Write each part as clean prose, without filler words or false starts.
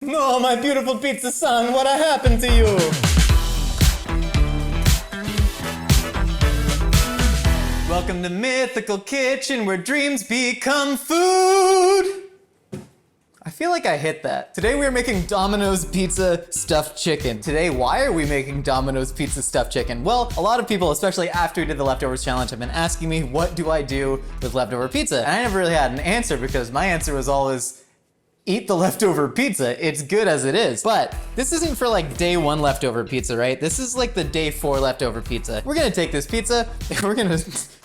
No, my beautiful pizza son, what happened to you? Welcome to Mythical Kitchen, where dreams become food. I feel like I hit that. Today we are making Domino's pizza stuffed chicken. Today, why are we making Domino's pizza stuffed chicken? Well, a lot of people, especially after we did the leftovers challenge, have been asking me, what do I do with leftover pizza? And I never really had an answer because my answer was always, eat the leftover pizza. It's good as it is. But this isn't for like day 1 leftover pizza, right? This is like the day 4 leftover pizza. We're gonna take this pizza and we're gonna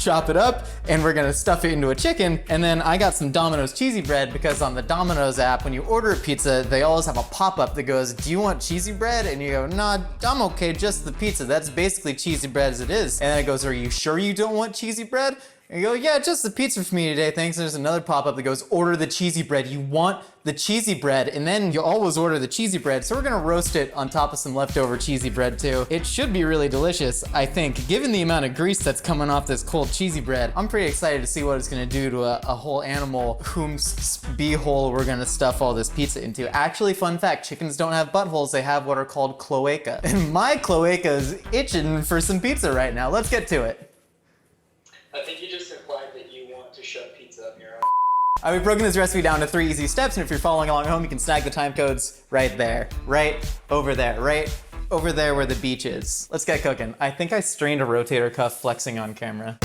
chop it up and we're gonna stuff it into a chicken. And then I got some Domino's cheesy bread because on the Domino's app, when you order a pizza, they always have a pop-up that goes, do you want cheesy bread? And you go, nah, I'm okay, just the pizza. That's basically cheesy bread as it is. And then it goes, are you sure you don't want cheesy bread? And you go, yeah, just the pizza for me today, thanks. There's another pop-up that goes, order the cheesy bread. You want the cheesy bread, and then you always order the cheesy bread. So we're gonna roast it on top of some leftover cheesy bread too. It should be really delicious, I think. Given the amount of grease that's coming off this cold cheesy bread, I'm pretty excited to see what it's gonna do to a whole animal whom's beehole we're gonna stuff all this pizza into. Actually, fun fact, chickens don't have buttholes, they have what are called cloaca. And my cloaca is itching for some pizza right now. Let's get to it. I think you just implied that you want to shove pizza up your own. We've broken this recipe down to 3 easy steps, and if you're following along at home, you can snag the time codes right there, right over there where the beach is. Let's get cooking. I think I strained a rotator cuff flexing on camera.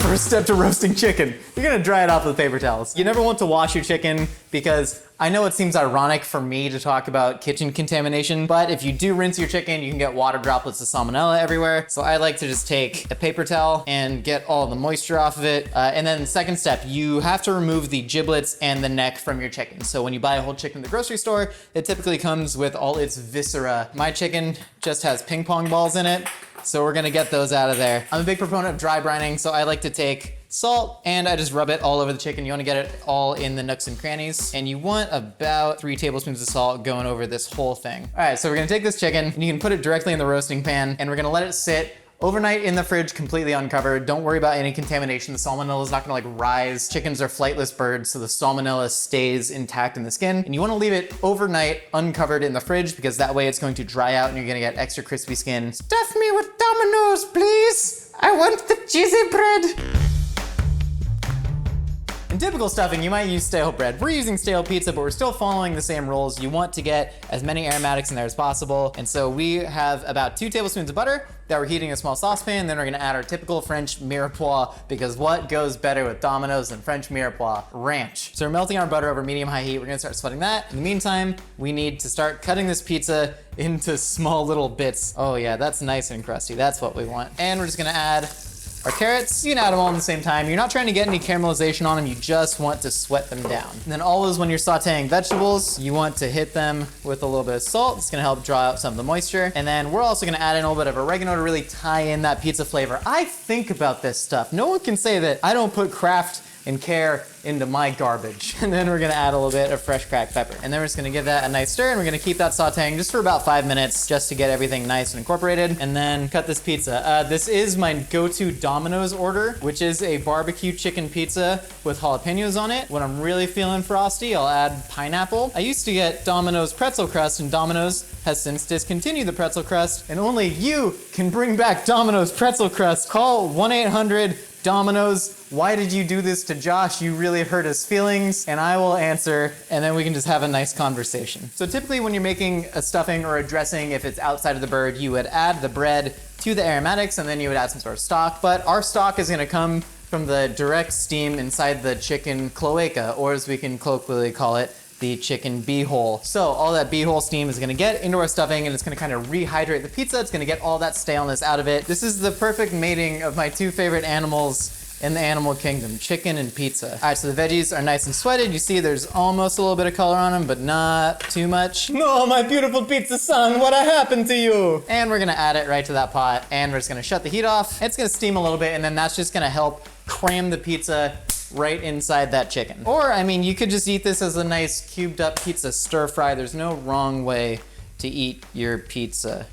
First step to roasting chicken. You're gonna dry it off with paper towels. You never want to wash your chicken because I know it seems ironic for me to talk about kitchen contamination, but if you do rinse your chicken, you can get water droplets of salmonella everywhere. So I like to just take a paper towel and get all the moisture off of it. And then the second step, you have to remove the giblets and the neck from your chicken. So when you buy a whole chicken at the grocery store, it typically comes with all its viscera. My chicken just has ping pong balls in it. So we're gonna get those out of there. I'm a big proponent of dry brining, so I like to take salt and I just rub it all over the chicken. You wanna get it all in the nooks and crannies. And you want about 3 tablespoons of salt going over this whole thing. All right, so we're gonna take this chicken and you can put it directly in the roasting pan and we're gonna let it sit overnight in the fridge, completely uncovered. Don't worry about any contamination. The salmonella is not gonna like rise. Chickens are flightless birds, so the salmonella stays intact in the skin. And you wanna leave it overnight uncovered in the fridge because that way it's going to dry out and you're gonna get extra crispy skin. Stuff me with Domino's, please. I want the cheesy bread. In typical stuffing, you might use stale bread. We're using stale pizza, but we're still following the same rules. You want to get as many aromatics in there as possible. And so we have about 2 tablespoons of butter that we're heating in a small saucepan. Then we're gonna add our typical French mirepoix, because what goes better with Domino's than French mirepoix? Ranch. So we're melting our butter over medium-high heat. We're gonna start sweating that. In the meantime, we need to start cutting this pizza into small little bits. Oh yeah, that's nice and crusty. That's what we want. And we're just gonna add our carrots. You can add them all at the same time. You're not trying to get any caramelization on them, you just want to sweat them down. And then always when you're sauteing vegetables, you want to hit them with a little bit of salt. It's gonna help draw out some of the moisture. And then we're also gonna add in a little bit of oregano to really tie in that pizza flavor. I think about this stuff. No one can say that I don't put craft and care into my garbage. And then we're gonna add a little bit of fresh cracked pepper. And then we're just gonna give that a nice stir and we're gonna keep that sauteing just for about 5 minutes just to get everything nice and incorporated. And then cut this pizza. This is my go-to Domino's order, which is a barbecue chicken pizza with jalapenos on it. When I'm really feeling frosty, I'll add pineapple. I used to get Domino's pretzel crust and Domino's has since discontinued the pretzel crust and only you can bring back Domino's pretzel crust. Call 1-800 Domino's, why did you do this to Josh? You really hurt his feelings, and I will answer, and then we can just have a nice conversation. So typically when you're making a stuffing or a dressing, if it's outside of the bird, you would add the bread to the aromatics, and then you would add some sort of stock, but our stock is gonna come from the direct steam inside the chicken cloaca, or as we can colloquially call it, the chicken beehole. So all that beehole steam is gonna get into our stuffing and it's gonna kind of rehydrate the pizza. It's gonna get all that staleness out of it. This is the perfect mating of my 2 favorite animals in the animal kingdom, chicken and pizza. All right, so the veggies are nice and sweated. You see there's almost a little bit of color on them, but not too much. No, my beautiful pizza son, what happened to you? And we're gonna add it right to that pot and we're just gonna shut the heat off. It's gonna steam a little bit and then that's just gonna help cram the pizza right inside that chicken. Or, I mean, you could just eat this as a nice cubed up pizza stir fry. There's no wrong way to eat your pizza.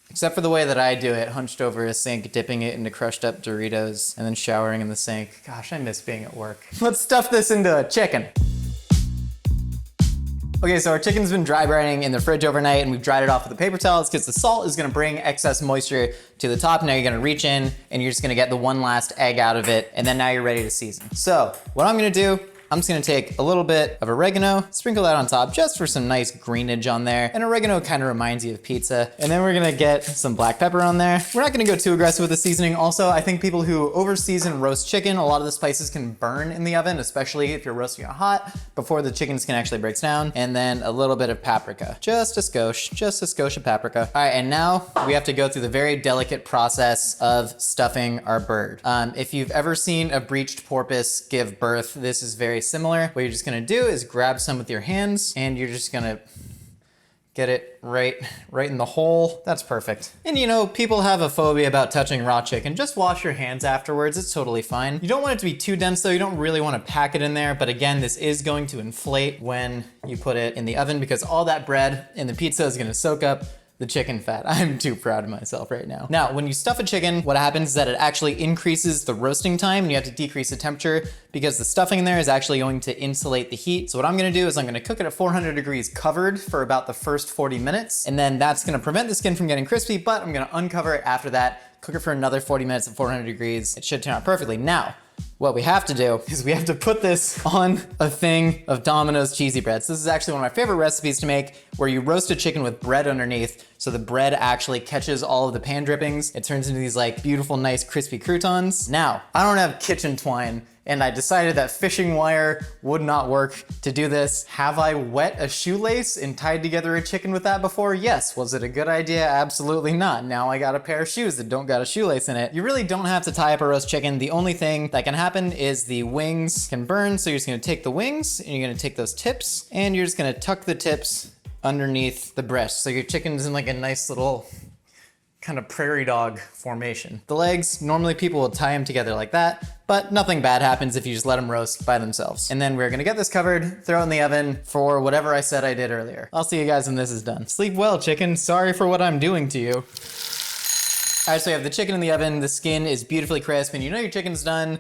Except for the way that I do it, hunched over a sink, dipping it into crushed up Doritos, and then showering in the sink. Gosh, I miss being at work. Let's stuff this into a chicken. Okay, so our chicken's been dry brining in the fridge overnight, and we've dried it off with a paper towel. It's because the salt is gonna bring excess moisture to the top. Now you're gonna reach in, and you're just gonna get the one last egg out of it, and then now you're ready to season. So what I'm gonna do, I'm just gonna take a little bit of oregano, sprinkle that on top just for some nice greenage on there. And oregano kind of reminds you of pizza. And then we're gonna get some black pepper on there. We're not gonna go too aggressive with the seasoning. Also, I think people who over-season roast chicken, a lot of the spices can burn in the oven, especially if you're roasting it hot, before the chicken skin actually breaks down. And then a little bit of paprika, just a skosh of paprika. All right, and now we have to go through the very delicate process of stuffing our bird. If you've ever seen a breached porpoise give birth, this is very similar. What you're just gonna do is grab some with your hands and you're just gonna get it right in the hole. That's perfect. And you know, people have a phobia about touching raw chicken. Just wash your hands afterwards, it's totally fine. You don't want it to be too dense though, you don't really wanna pack it in there, but again, this is going to inflate when you put it in the oven because all that bread in the pizza is gonna soak up the chicken fat. I'm too proud of myself right now. Now, when you stuff a chicken, what happens is that it actually increases the roasting time and you have to decrease the temperature because the stuffing in there is actually going to insulate the heat. So what I'm gonna do is I'm gonna cook it at 400 degrees covered for about the first 40 minutes. And then that's gonna prevent the skin from getting crispy, but I'm gonna uncover it after that, cook it for another 40 minutes at 400 degrees. It should turn out perfectly. Now, what we have to do is we have to put this on a thing of Domino's cheesy breads. This is actually one of my favorite recipes to make where you roast a chicken with bread underneath so the bread actually catches all of the pan drippings. It turns into these like beautiful, nice crispy croutons. Now, I don't have kitchen twine and I decided that fishing wire would not work to do this. Have I wet a shoelace and tied together a chicken with that before? Yes. Was it a good idea? Absolutely not. Now I got a pair of shoes that don't got a shoelace in it. You really don't have to tie up a roast chicken. The only thing that can happen is the wings can burn. So you're just gonna take the wings and you're gonna take those tips and you're just gonna tuck the tips underneath the breast. So your chicken's in like a nice little kind of prairie dog formation. The legs, normally people will tie them together like that, but nothing bad happens if you just let them roast by themselves. And then we're gonna get this covered, throw it in the oven for whatever I said I did earlier. I'll see you guys when this is done. Sleep well, chicken. Sorry for what I'm doing to you. All right, so you have the chicken in the oven. The skin is beautifully crisp, and you know your chicken's done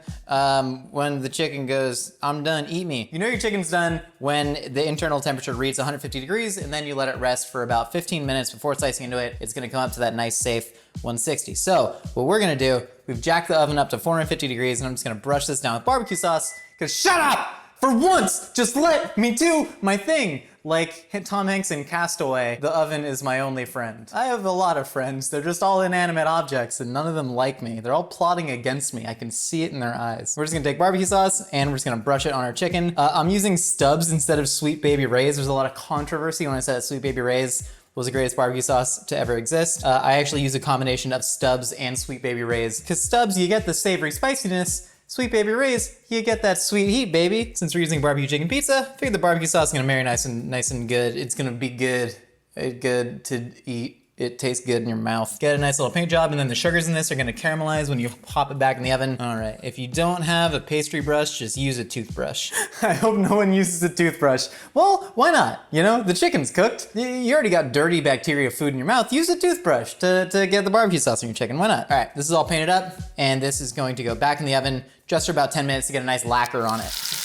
when the chicken goes, I'm done, eat me. You know your chicken's done when the internal temperature reads 150 degrees, and then you let it rest for about 15 minutes before slicing into it. It's gonna come up to that nice, safe 160. So what we're gonna do, we've jacked the oven up to 450 degrees, and I'm just gonna brush this down with barbecue sauce, because shut up! For once, just let me do my thing. Like Tom Hanks in Castaway, the oven is my only friend. I have a lot of friends. They're just all inanimate objects and none of them like me. They're all plotting against me. I can see it in their eyes. We're just gonna take barbecue sauce and we're just gonna brush it on our chicken. I'm using Stubbs instead of Sweet Baby Ray's. There's a lot of controversy when I said that Sweet Baby Ray's was the greatest barbecue sauce to ever exist. I actually use a combination of Stubbs and Sweet Baby Ray's. Cause Stubbs, you get the savory spiciness. Sweet Baby Ray's, you get that sweet heat, baby. Since we're using barbecue chicken pizza, I figured the barbecue sauce is gonna marry nice and good. It's gonna be good to eat. It tastes good in your mouth. Get a nice little paint job, and then the sugars in this are gonna caramelize when you pop it back in the oven. All right, if you don't have a pastry brush, just use a toothbrush. I hope no one uses a toothbrush. Well, why not? You know, the chicken's cooked. You already got dirty bacteria food in your mouth. Use a toothbrush to get the barbecue sauce on your chicken. Why not? All right, this is all painted up, and this is going to go back in the oven just for about 10 minutes to get a nice lacquer on it.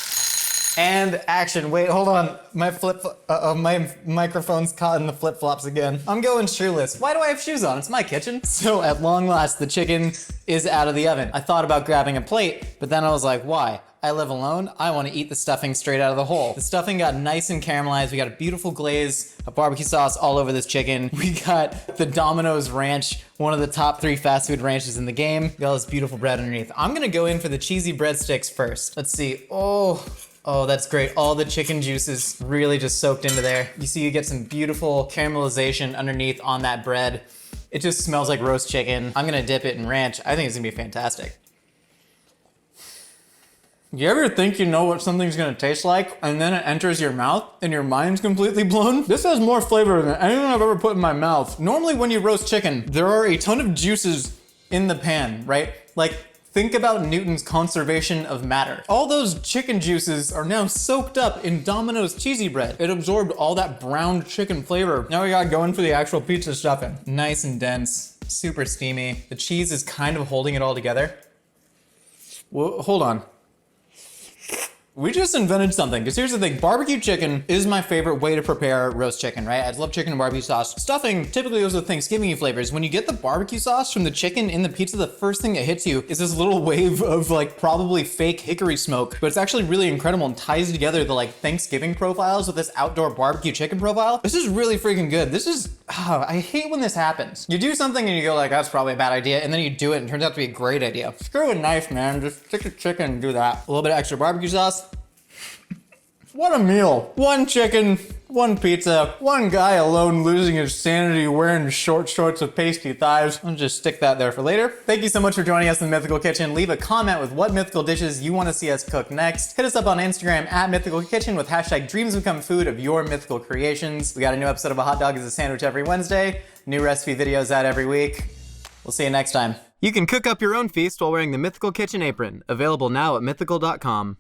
And action. Wait, hold on. My microphone's caught in the flip-flops again. I'm going shoeless. Why do I have shoes on? It's my kitchen. So at long last, the chicken is out of the oven. I thought about grabbing a plate, but then I was like, why? I live alone. I want to eat the stuffing straight out of the hole. The stuffing got nice and caramelized. We got a beautiful glaze of barbecue sauce all over this chicken. We got the Domino's ranch, one of the top 3 fast food ranches in the game. We got all this beautiful bread underneath. I'm gonna go in for the cheesy breadsticks first. Let's see. Oh, that's great. All the chicken juices really just soaked into there. You see, you get some beautiful caramelization underneath on that bread. It just smells like roast chicken. I'm gonna dip it in ranch. I think it's gonna be fantastic. You ever think you know what something's gonna taste like, and then it enters your mouth, and your mind's completely blown? This has more flavor than anything I've ever put in my mouth. Normally when you roast chicken, there are a ton of juices in the pan, right? Like Think about Newton's conservation of matter. All those chicken juices are now soaked up in Domino's cheesy bread. It absorbed all that browned chicken flavor. Now we got going for the actual pizza stuffing. Nice and dense, super steamy. The cheese is kind of holding it all together. Well, hold on. We just invented something, because here's the thing, barbecue chicken is my favorite way to prepare roast chicken, right? I love chicken and barbecue sauce. Stuffing typically goes with Thanksgiving flavors. When you get the barbecue sauce from the chicken in the pizza, the first thing that hits you is this little wave of like probably fake hickory smoke, but it's actually really incredible and ties together the like Thanksgiving profiles with this outdoor barbecue chicken profile. This is really freaking good. This is, I hate when this happens. You do something and you go like, that's probably a bad idea, and then you do it and it turns out to be a great idea. Screw a knife, man. Just stick the chicken and do that. A little bit of extra barbecue sauce. What a meal. One chicken, one pizza, one guy alone losing his sanity wearing short shorts with pasty thighs. I'll just stick that there for later. Thank you so much for joining us in the Mythical Kitchen. Leave a comment with what mythical dishes you want to see us cook next. Hit us up on Instagram at Mythical Kitchen with hashtag dreams become food of your mythical creations. We got a new episode of A Hot Dog is a Sandwich every Wednesday. New recipe videos out every week. We'll see you next time. You can cook up your own feast while wearing the Mythical Kitchen apron. Available now at mythical.com.